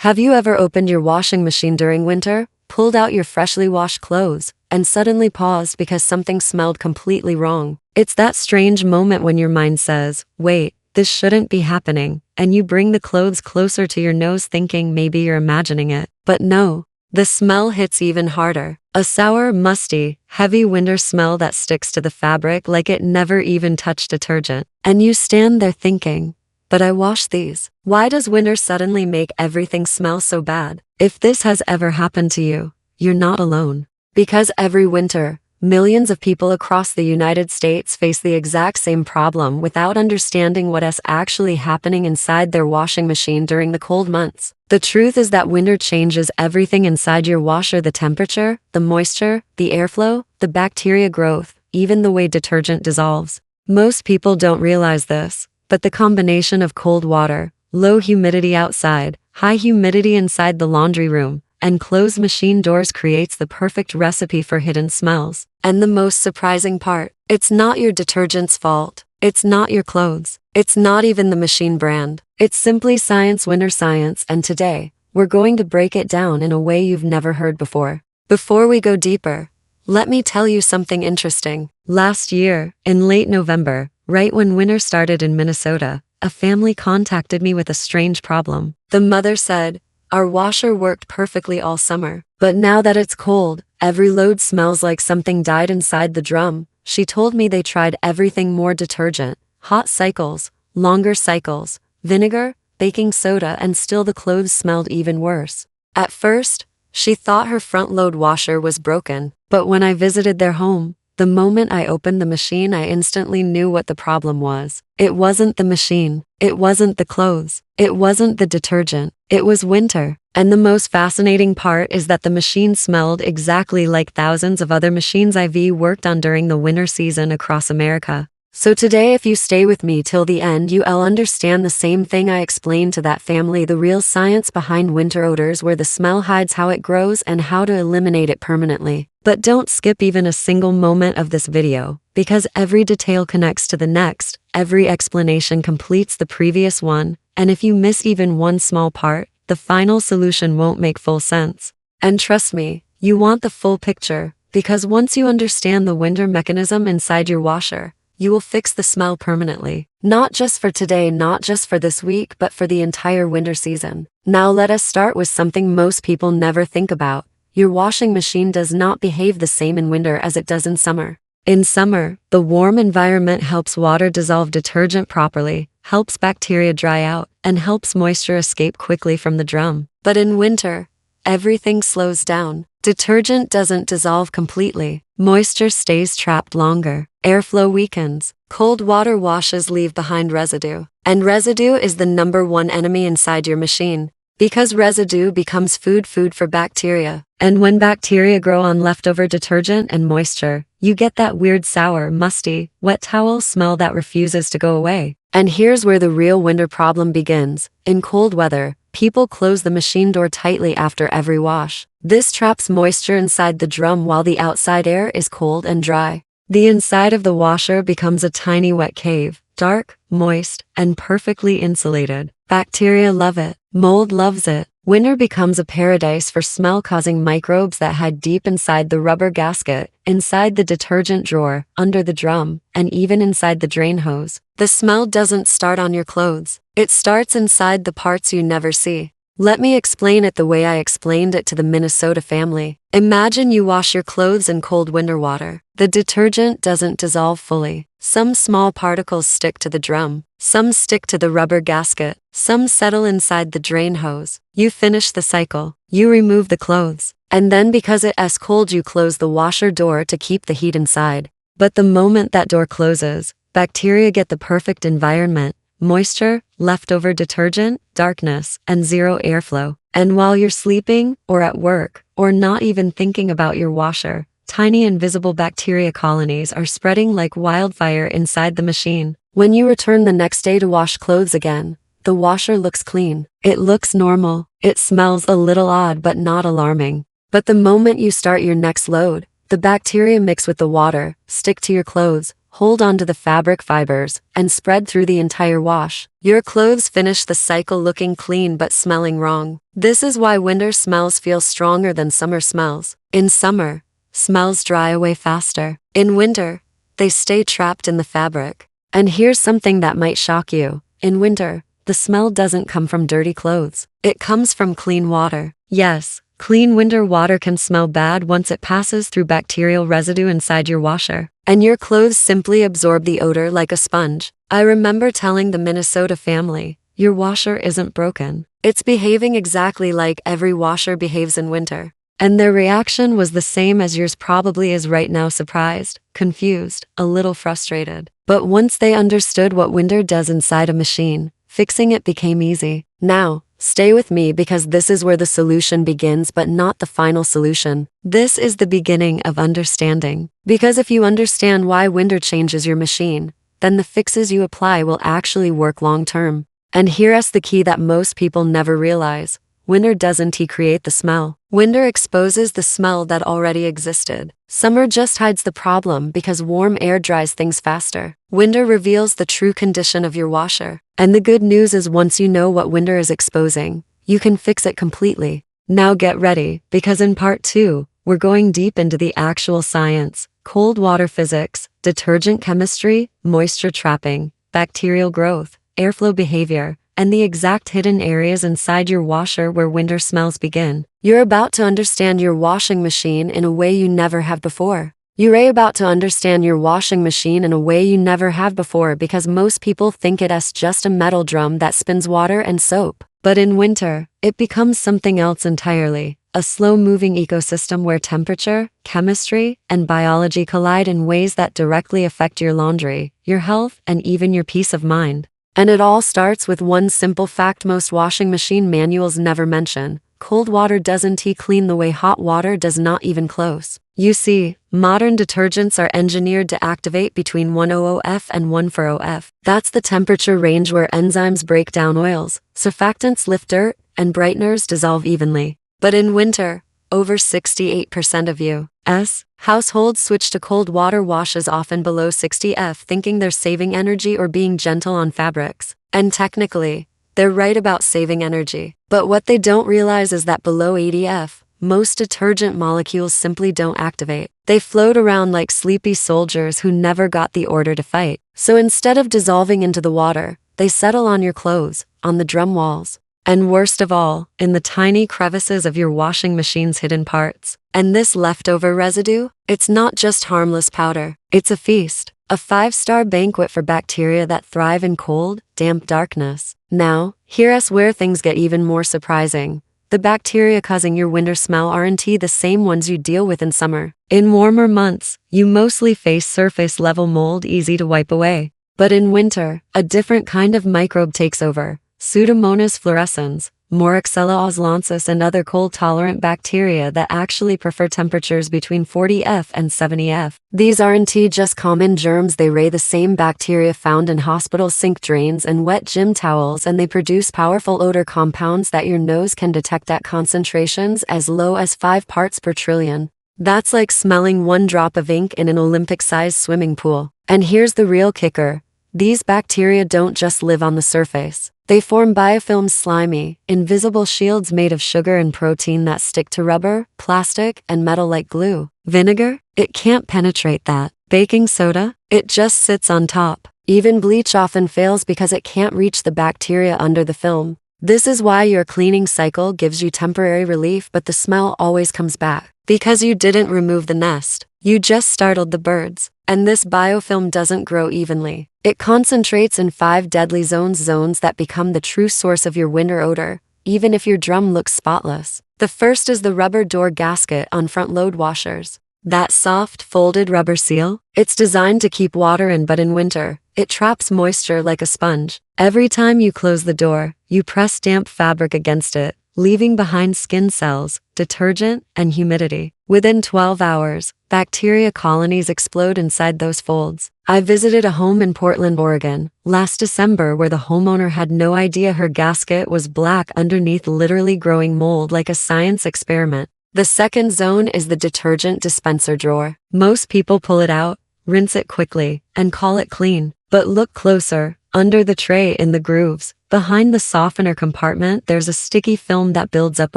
Have you ever opened your washing machine during winter, pulled out your freshly washed clothes, and suddenly paused because something smelled completely wrong? It's that strange moment when your mind says, wait, this shouldn't be happening, and you bring the clothes closer to your nose thinking maybe you're imagining it. But no, the smell hits even harder. A sour, musty, heavy winter smell that sticks to the fabric like it never even touched detergent. And you stand there thinking, but I washed these. Why does winter suddenly make everything smell so bad? If this has ever happened to you, you're not alone. Because every winter, millions of people across the United States face the exact same problem without understanding what is actually happening inside their washing machine during the cold months. The truth is that winter changes everything inside your washer: the temperature, the moisture, the airflow, the bacteria growth, even the way detergent dissolves. Most people don't realize this, but the combination of cold water, low humidity outside, high humidity inside the laundry room, and closed machine doors creates the perfect recipe for hidden smells. And the most surprising part, it's not your detergent's fault. It's not your clothes. It's not even the machine brand. It's simply science, winter science, and today, we're going to break it down in a way you've never heard before. Before we go deeper, let me tell you something interesting. Last year, in late November, right when winter started in Minnesota, a family contacted me with a strange problem. The mother said, "Our washer worked perfectly all summer, but now that it's cold, every load smells like something died inside the drum." She told me they tried everything: more detergent, hot cycles, longer cycles, vinegar, baking soda, and still the clothes smelled even worse. At first, she thought her front-load washer was broken, but when I visited their home, the moment I opened the machine, I instantly knew what the problem was. It wasn't the machine. It wasn't the clothes. It wasn't the detergent. It was winter. And the most fascinating part is that the machine smelled exactly like thousands of other machines I've worked on during the winter season across America. So today, if you stay with me till the end, you'll understand the same thing I explained to that family: the real science behind winter odors, where the smell hides, how it grows, and how to eliminate it permanently. But don't skip even a single moment of this video, because every detail connects to the next, every explanation completes the previous one, and if you miss even one small part, the final solution won't make full sense. And trust me, you want the full picture, because once you understand the winter mechanism inside your washer, you will fix the smell permanently. Not just for today, not just for this week, but for the entire winter season. Now let us start with something most people never think about. Your washing machine does not behave the same in winter as it does in summer. In summer, the warm environment helps water dissolve detergent properly, helps bacteria dry out, and helps moisture escape quickly from the drum. But in winter, everything slows down. Detergent doesn't dissolve completely. Moisture stays trapped longer. Airflow weakens. Cold water washes leave behind residue. And residue is the #1 enemy inside your machine, because residue becomes food for bacteria. And when bacteria grow on leftover detergent and moisture, you get that weird sour, musty, wet towel smell that refuses to go away. And here's where the real winter problem begins. In cold weather, people close the machine door tightly after every wash. This traps moisture inside the drum while the outside air is cold and dry. The inside of the washer becomes a tiny wet cave, dark, moist, and perfectly insulated. Bacteria love it. Mold loves it. Winter becomes a paradise for smell-causing microbes that hide deep inside the rubber gasket, inside the detergent drawer, under the drum, and even inside the drain hose. The smell doesn't start on your clothes. It starts inside the parts you never see. Let me explain it the way I explained it to the Minnesota family. Imagine you wash your clothes in cold winter water. The detergent doesn't dissolve fully. Some small particles stick to the drum. Some stick to the rubber gasket. Some settle inside the drain hose. You finish the cycle. You remove the clothes. And then, because it's cold, you close the washer door to keep the heat inside. But the moment that door closes, bacteria get the perfect environment: moisture, leftover detergent, darkness, and zero airflow. And while you're sleeping, or at work, or not even thinking about your washer, tiny invisible bacteria colonies are spreading like wildfire inside the machine. When you return the next day to wash clothes again, the washer looks clean. It looks normal. It smells a little odd but not alarming. But the moment you start your next load, the bacteria mix with the water, stick to your clothes, hold onto the fabric fibers, and spread through the entire wash. Your clothes finish the cycle looking clean but smelling wrong. This is why winter smells feel stronger than summer smells. In summer, smells dry away faster. In winter, they stay trapped in the fabric. And here's something that might shock you. In winter, the smell doesn't come from dirty clothes. It comes from clean water. Yes, clean winter water can smell bad once it passes through bacterial residue inside your washer. And your clothes simply absorb the odor like a sponge. I remember telling the Minnesota family, your washer isn't broken. It's behaving exactly like every washer behaves in winter. And their reaction was the same as yours probably is right now: surprised, confused, a little frustrated. But once they understood what winter does inside a machine, fixing it became easy. Now, stay with me because this is where the solution begins, but not the final solution. This is the beginning of understanding. Because if you understand why winter changes your machine, then the fixes you apply will actually work long term. And here's the key that most people never realize. Winter doesn't create the smell. Winter exposes the smell that already existed. Summer just hides the problem because warm air dries things faster. Winter reveals the true condition of your washer. And the good news is once you know what winter is exposing, you can fix it completely. Now get ready, because in part 2, we're going deep into the actual science, cold water physics, detergent chemistry, moisture trapping, bacterial growth, airflow behavior, and the exact hidden areas inside your washer where winter smells begin. You're about to understand your washing machine in a way you never have before. You're about to understand your washing machine in a way you never have before because most people think it's just a metal drum that spins water and soap. But in winter, it becomes something else entirely. A slow-moving ecosystem where temperature, chemistry, and biology collide in ways that directly affect your laundry, your health, and even your peace of mind. And it all starts with one simple fact most washing machine manuals never mention. Cold water doesn't clean the way hot water does, not even close. You see, modern detergents are engineered to activate between 100F and 140F. That's the temperature range where enzymes break down oils, surfactants lift dirt, and brighteners dissolve evenly. But in winter, over 68% of U.S. households switch to cold water washes often below 60F, thinking they're saving energy or being gentle on fabrics. And technically, they're right about saving energy. But what they don't realize is that below 80F, most detergent molecules simply don't activate. They float around like sleepy soldiers who never got the order to fight. So instead of dissolving into the water, they settle on your clothes, on the drum walls, and worst of all, in the tiny crevices of your washing machine's hidden parts. And this leftover residue? It's not just harmless powder. It's a feast. A 5-star banquet for bacteria that thrive in cold, damp darkness. Now, here's where things get even more surprising. The bacteria causing your winter smell aren't the same ones you deal with in summer. In warmer months, you mostly face surface-level mold easy to wipe away. But in winter, a different kind of microbe takes over. Pseudomonas fluorescens, Moraxella oslensis, and other cold-tolerant bacteria that actually prefer temperatures between 40F and 70F. These aren't just common germs, they raid the same bacteria found in hospital sink drains and wet gym towels, and they produce powerful odor compounds that your nose can detect at concentrations as low as 5 parts per trillion. That's like smelling one drop of ink in an Olympic-sized swimming pool. And here's the real kicker. These bacteria don't just live on the surface. They form biofilms, slimy, invisible shields made of sugar and protein that stick to rubber, plastic, and metal like glue. Vinegar? It can't penetrate that. Baking soda? It just sits on top. Even bleach often fails because it can't reach the bacteria under the film. This is why your cleaning cycle gives you temporary relief, but the smell always comes back. Because you didn't remove the nest. You just startled the birds. And this biofilm doesn't grow evenly. It concentrates in 5 deadly zones that become the true source of your winter odor, even if your drum looks spotless. The first is the rubber door gasket on front load washers. That soft, folded rubber seal? It's designed to keep water in, but in winter, it traps moisture like a sponge. Every time you close the door, you press damp fabric against it, leaving behind skin cells, detergent, and humidity. Within 12 hours, bacteria colonies explode inside those folds. I visited a home in Portland, Oregon, last December where the homeowner had no idea her gasket was black underneath, literally growing mold like a science experiment. The second zone is the detergent dispenser drawer. Most people pull it out, rinse it quickly, and call it clean. But look closer. Under the tray in the grooves, behind the softener compartment, there's a sticky film that builds up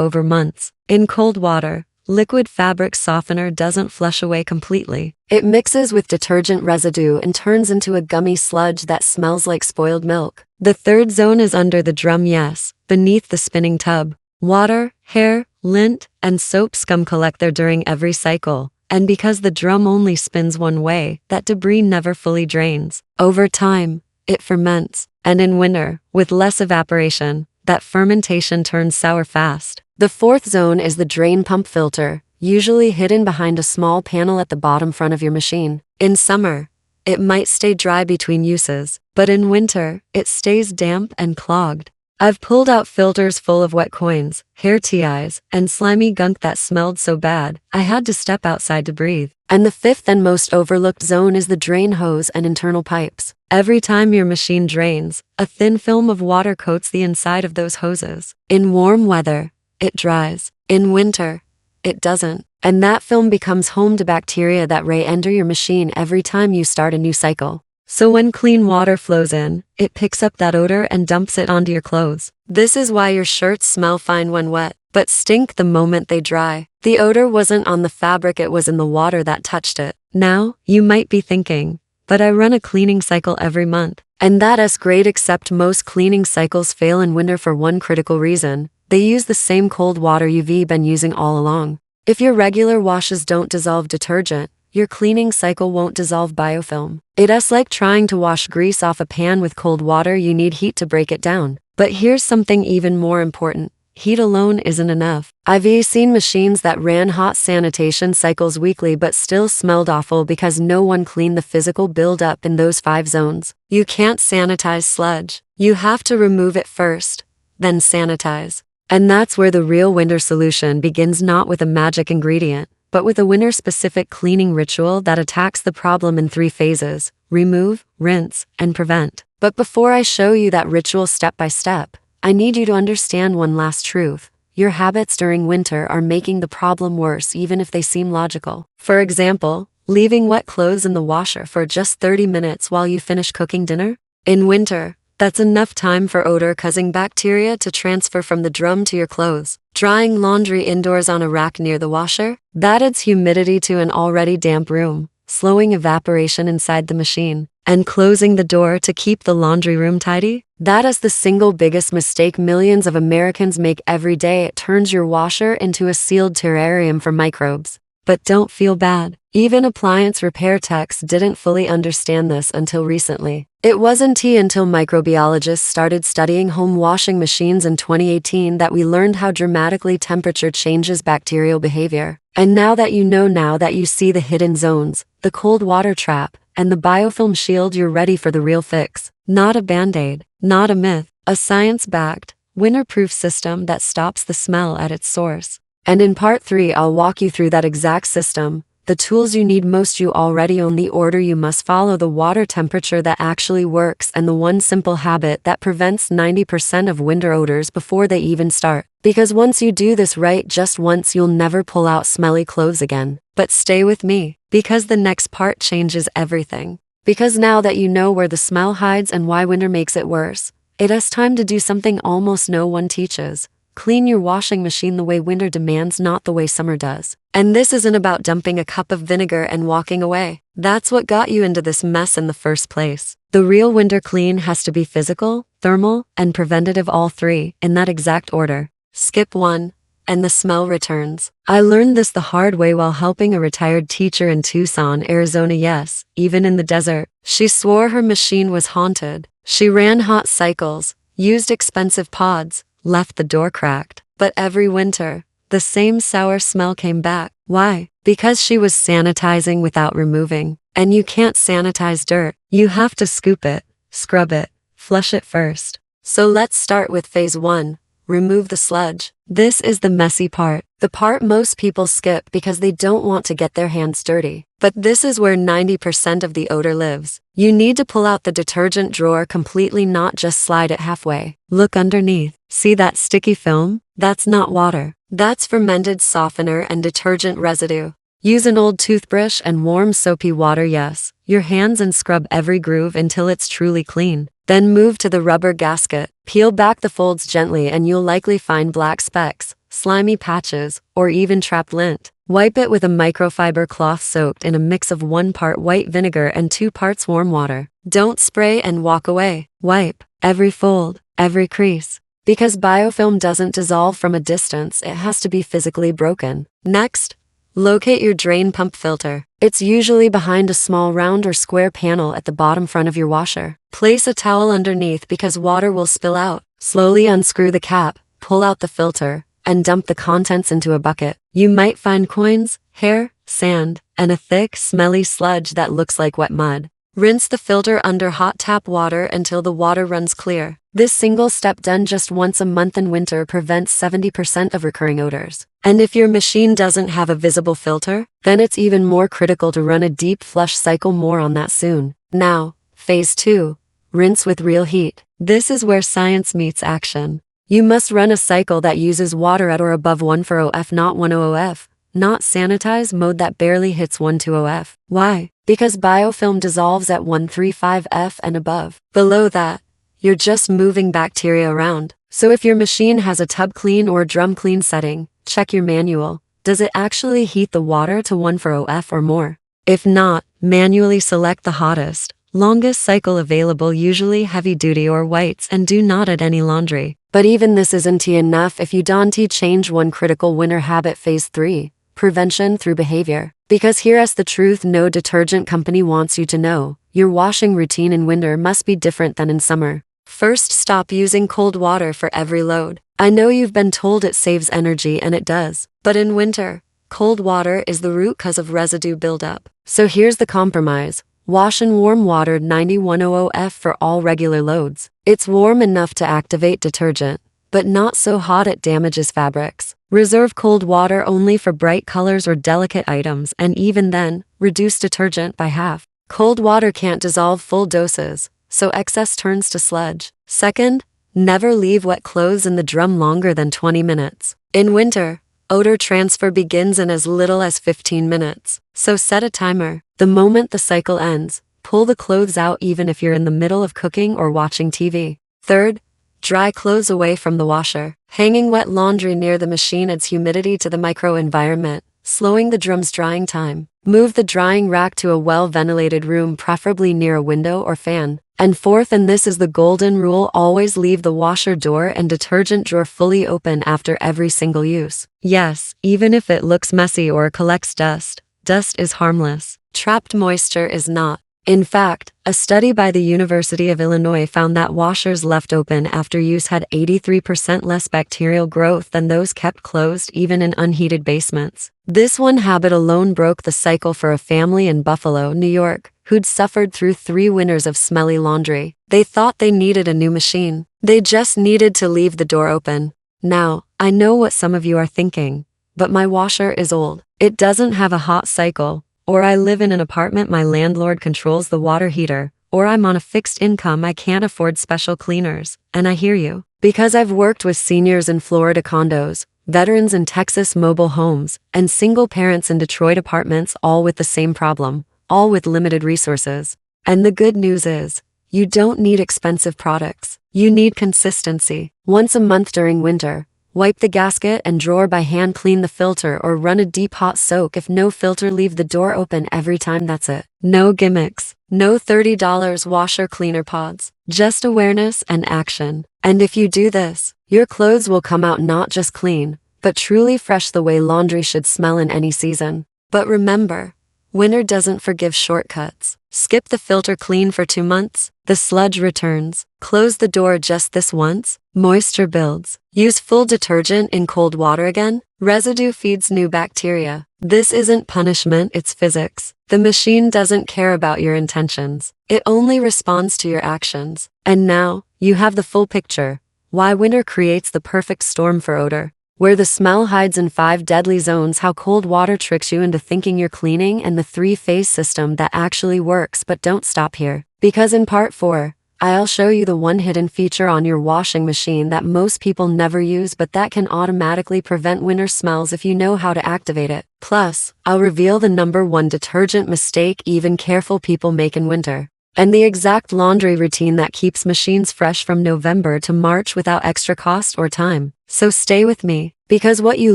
over months. In cold water, liquid fabric softener doesn't flush away completely. It mixes with detergent residue and turns into a gummy sludge that smells like spoiled milk. The third zone is under the drum, yes, beneath the spinning tub. Water, hair, lint, and soap scum collect there during every cycle. And because the drum only spins one way, that debris never fully drains. Over time, it ferments, and in winter, with less evaporation, that fermentation turns sour fast. The fourth zone is the drain pump filter, usually hidden behind a small panel at the bottom front of your machine. In summer, it might stay dry between uses, but in winter, it stays damp and clogged. I've pulled out filters full of wet coins, hair ties, and slimy gunk that smelled so bad, I had to step outside to breathe. And the fifth and most overlooked zone is the drain hose and internal pipes. Every time your machine drains, a thin film of water coats the inside of those hoses. In warm weather, it dries. In winter, it doesn't. And that film becomes home to bacteria that re-enter your machine every time you start a new cycle. So when clean water flows in, it picks up that odor and dumps it onto your clothes. This is why your shirts smell fine when wet, but stink the moment they dry. The odor wasn't on the fabric, it was in the water that touched it. Now, you might be thinking, but I run a cleaning cycle every month. And that's great, except most cleaning cycles fail in winter for one critical reason. They use the same cold water you've been using all along. If your regular washes don't dissolve detergent, your cleaning cycle won't dissolve biofilm. It's like trying to wash grease off a pan with cold water. You need heat to break it down. But here's something even more important. Heat alone isn't enough. I've seen machines that ran hot sanitation cycles weekly but still smelled awful because no one cleaned the physical buildup in those 5 zones. You can't sanitize sludge. You have to remove it first, then sanitize. And that's where the real winter solution begins, not with a magic ingredient, but with a winter-specific cleaning ritual that attacks the problem in 3 phases: remove, rinse, and prevent. But before I show you that ritual step by step, I need you to understand one last truth. Your habits during winter are making the problem worse even if they seem logical. For example, leaving wet clothes in the washer for just 30 minutes while you finish cooking dinner? In winter, that's enough time for odor-causing bacteria to transfer from the drum to your clothes. Drying laundry indoors on a rack near the washer? That adds humidity to an already damp room, slowing evaporation inside the machine. And closing the door to keep the laundry room tidy? That is the single biggest mistake millions of Americans make every day. It turns your washer into a sealed terrarium for microbes. But don't feel bad. Even appliance repair techs didn't fully understand this until recently. It wasn't until microbiologists started studying home washing machines in 2018 that we learned how dramatically temperature changes bacterial behavior. And now that you see the hidden zones, the cold water trap, and the biofilm shield, you're ready for the real fix. Not a band-aid, not a myth, a science-backed, winter-proof system that stops the smell at its source. And in part 3, I'll walk you through that exact system, the tools you need most, you already own, the order you must follow, the water temperature that actually works, and the one simple habit that prevents 90% of winter odors before they even start. Because once you do this right, just once, you'll never pull out smelly clothes again. But stay with me, because the next part changes everything. Because now that you know where the smell hides and why winter makes it worse, it is time to do something almost no one teaches. Clean your washing machine the way winter demands, not the way summer does. And this isn't about dumping a cup of vinegar and walking away. That's what got you into this mess in the first place. The real winter clean has to be physical, thermal, and preventative, all 3, in that exact order. Skip 1, and the smell returns. I learned this the hard way while helping a retired teacher in Tucson, Arizona. Yes, even in the desert. She swore her machine was haunted. She ran hot cycles, used expensive pods, left the door cracked. But every winter, the same sour smell came back. Why? Because she was sanitizing without removing. And you can't sanitize dirt. You have to scoop it, scrub it, flush it first. So let's start with phase 1. Remove the sludge. This is the messy part. The part most people skip because they don't want to get their hands dirty. But this is where 90% of the odor lives. You need to pull out the detergent drawer completely, not just slide it halfway. Look underneath. See that sticky film? That's not water. That's fermented softener and detergent residue. Use an old toothbrush and warm soapy water, yes, your hands, and scrub every groove until it's truly clean. Then move to the rubber gasket. Peel back the folds gently and you'll likely find black specks, slimy patches, or even trapped lint. Wipe it with a microfiber cloth soaked in a mix of 1 part white vinegar and 2 parts warm water. Don't spray and walk away. Wipe every fold, every crease. Because biofilm doesn't dissolve from a distance, it has to be physically broken. Next, locate your drain pump filter. It's usually behind a small round or square panel at the bottom front of your washer. Place a towel underneath because water will spill out. Slowly unscrew the cap, pull out the filter, and dump the contents into a bucket. You might find coins, hair, sand, and a thick, smelly sludge that looks like wet mud. Rinse the filter under hot tap water until the water runs clear. This single step done just once a month in winter prevents 70% of recurring odors. And if your machine doesn't have a visible filter, then it's even more critical to run a deep flush cycle. More on that soon. Now, phase 2. Rinse with real heat. This is where science meets action. You must run a cycle that uses water at or above 140F, not 100F, not sanitize mode that barely hits 120F. Why? Because biofilm dissolves at 135F and above. Below that, you're just moving bacteria around. So if your machine has a tub clean or drum clean setting, check your manual. Does it actually heat the water to 140F or more? If not, manually select the hottest, longest cycle available, usually heavy duty or whites, and do not add any laundry. But even this isn't enough if you don't change one critical winter habit. Phase 3. Prevention through behavior. Because here's the truth no detergent company wants you to know. Your washing routine in winter must be different than in summer. First, stop using cold water for every load. I know you've been told it saves energy, and it does. But in winter, cold water is the root cause of residue buildup. So here's the compromise. Wash in warm water 9100F for all regular loads. It's warm enough to activate detergent, but not so hot it damages fabrics. Reserve cold water only for bright colors or delicate items, and even then, reduce detergent by half. Cold water can't dissolve full doses, so excess turns to sludge. Second, never leave wet clothes in the drum longer than 20 minutes. In winter, odor transfer begins in as little as 15 minutes, so set a timer. The moment the cycle ends, pull the clothes out even if you're in the middle of cooking or watching TV. Third, dry clothes away from the washer. Hanging wet laundry near the machine adds humidity to the microenvironment, slowing the drum's drying time. Move the drying rack to a well-ventilated room, preferably near a window or fan. And fourth, and this is the golden rule, always leave the washer door and detergent drawer fully open after every single use. Yes, even if it looks messy or collects dust, dust is harmless. Trapped moisture is not. In fact, a study by the University of Illinois found that washers left open after use had 83% less bacterial growth than those kept closed, even in unheated basements. This one habit alone broke the cycle for a family in Buffalo, New York, who'd suffered through 3 winters of smelly laundry. They thought they needed a new machine. They just needed to leave the door open. Now, I know what some of you are thinking, but my washer is old. It doesn't have a hot cycle. Or I live in an apartment my landlord controls the water heater, or I'm on a fixed income I can't afford special cleaners. And I hear you. Because I've worked with seniors in Florida condos, veterans in Texas mobile homes, and single parents in Detroit apartments, all with the same problem, all with limited resources. And the good news is, you don't need expensive products. You need consistency. Once a month during winter, wipe the gasket and drawer by hand, clean the filter, or run a deep hot soak. If no filter, leave the door open every time. That's it. No gimmicks. No $30 washer cleaner pods. Just awareness and action. And if you do this, your clothes will come out not just clean, but truly fresh, the way laundry should smell in any season. But remember, winter doesn't forgive shortcuts. Skip the filter clean for 2 months. The sludge returns. Close the door just this once. Moisture builds. Use full detergent in cold water again. Residue feeds new bacteria. This isn't punishment, it's physics. The machine doesn't care about your intentions. It only responds to your actions. And now, you have the full picture. Why winter creates the perfect storm for odor. Where the smell hides in 5 deadly zones, how cold water tricks you into thinking you're cleaning, and the 3-phase system that actually works. But don't stop here. Because in part 4, I'll show you the one hidden feature on your washing machine that most people never use but that can automatically prevent winter smells if you know how to activate it. Plus, I'll reveal the #1 detergent mistake even careful people make in winter, and the exact laundry routine that keeps machines fresh from November to March without extra cost or time. So stay with me, because what you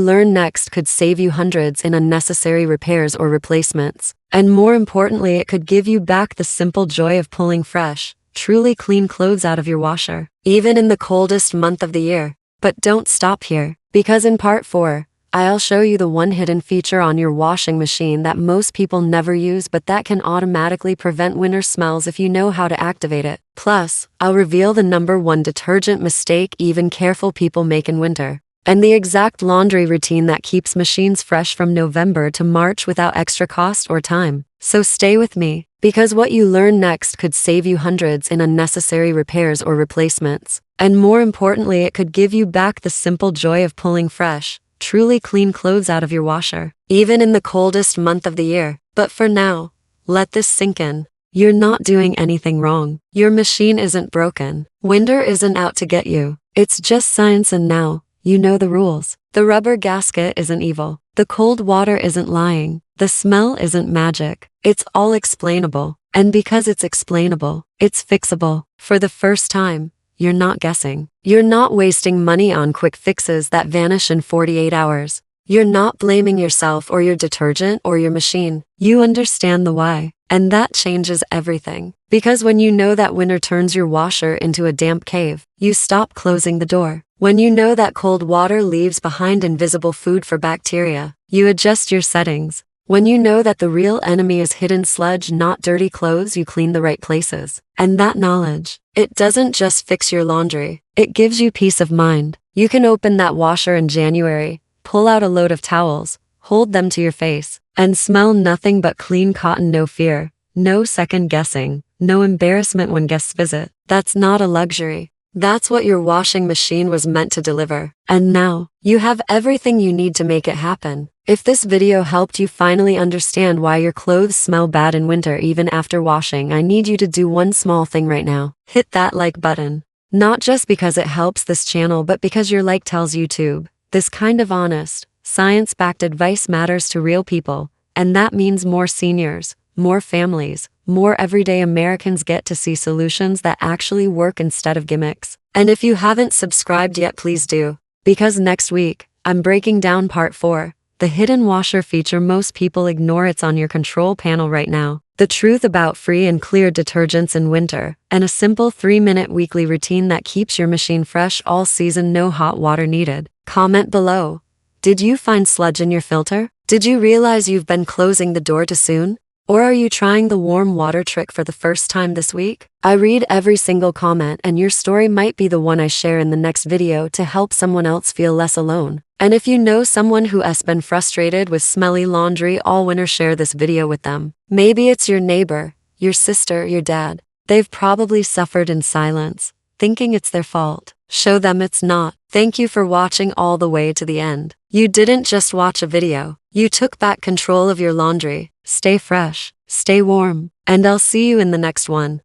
learn next could save you hundreds in unnecessary repairs or replacements. And more importantly, it could give you back the simple joy of pulling fresh, truly clean clothes out of your washer, even in the coldest month of the year. But don't stop here, because in part 4, I'll show you the one hidden feature on your washing machine that most people never use but that can automatically prevent winter smells if you know how to activate it. Plus, I'll reveal the #1 detergent mistake even careful people make in winter, and the exact laundry routine that keeps machines fresh from November to March without extra cost or time. So stay with me, because what you learn next could save you hundreds in unnecessary repairs or replacements. And more importantly, it could give you back the simple joy of pulling fresh, truly clean clothes out of your washer, even in the coldest month of the year. But for now, let this sink in. You're not doing anything wrong. Your machine isn't broken. Winter isn't out to get you. It's just science, and now, you know the rules. The rubber gasket isn't evil. The cold water isn't lying. The smell isn't magic. It's all explainable. And because it's explainable, it's fixable. For the first time, you're not guessing. You're not wasting money on quick fixes that vanish in 48 hours. You're not blaming yourself or your detergent or your machine. You understand the why. And that changes everything. Because when you know that winter turns your washer into a damp cave, you stop closing the door. When you know that cold water leaves behind invisible food for bacteria, you adjust your settings. When you know that the real enemy is hidden sludge, not dirty clothes, you clean the right places. And that knowledge, it doesn't just fix your laundry, it gives you peace of mind. You can open that washer in January, pull out a load of towels, hold them to your face, and smell nothing but clean cotton. No fear, no second guessing, no embarrassment when guests visit. That's not a luxury. That's what your washing machine was meant to deliver. And now, you have everything you need to make it happen. If this video helped you finally understand why your clothes smell bad in winter even after washing, I need you to do one small thing right now. Hit that like button. Not just because it helps this channel, but because your like tells YouTube this kind of honest, science-backed advice matters to real people, and that means more seniors, more families, more everyday Americans get to see solutions that actually work instead of gimmicks. And if you haven't subscribed yet, please do, because next week, I'm breaking down part 4, the hidden washer feature most people ignore. It's on your control panel right now. The truth about free and clear detergents in winter, and a simple 3-minute weekly routine that keeps your machine fresh all season. No hot water needed. Comment below. Did you find sludge in your filter? Did you realize you've been closing the door too soon? Or are you trying the warm water trick for the first time this week? I read every single comment, and your story might be the one I share in the next video to help someone else feel less alone. And if you know someone who has been frustrated with smelly laundry all winter, share this video with them. Maybe it's your neighbor, your sister, your dad. They've probably suffered in silence, thinking it's their fault. Show them it's not. Thank you for watching all the way to the end. You didn't just watch a video. You took back control of your laundry. Stay fresh, stay warm, and I'll see you in the next one.